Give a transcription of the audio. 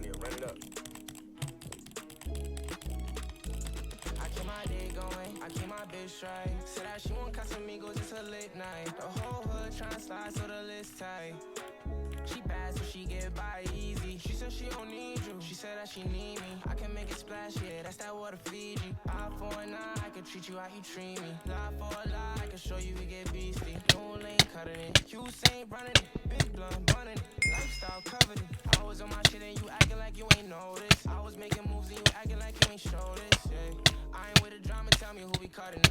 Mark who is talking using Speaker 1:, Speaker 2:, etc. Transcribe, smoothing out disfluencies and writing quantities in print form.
Speaker 1: California, run it up.
Speaker 2: I keep my day going, I keep my bitch straight. Said that she want Casamigos, it's a late night. The whole hood tryna slide so the list tight. She bad so she get by easy. She said she don't need you, she said that she need me. I can make it splash, yeah, that's that water Fiji. Eye for an eye, I can treat you how you treat me. Lie for a lie, I can show you we get beastie. No lane cutting it, Usain running it. Big blunt bunning it, lifestyle covered it. I was on my shit and you acting like you ain't noticed. I was making moves and you acting like you ain't show this, yeah. I ain't with the drama, tell me who we cutting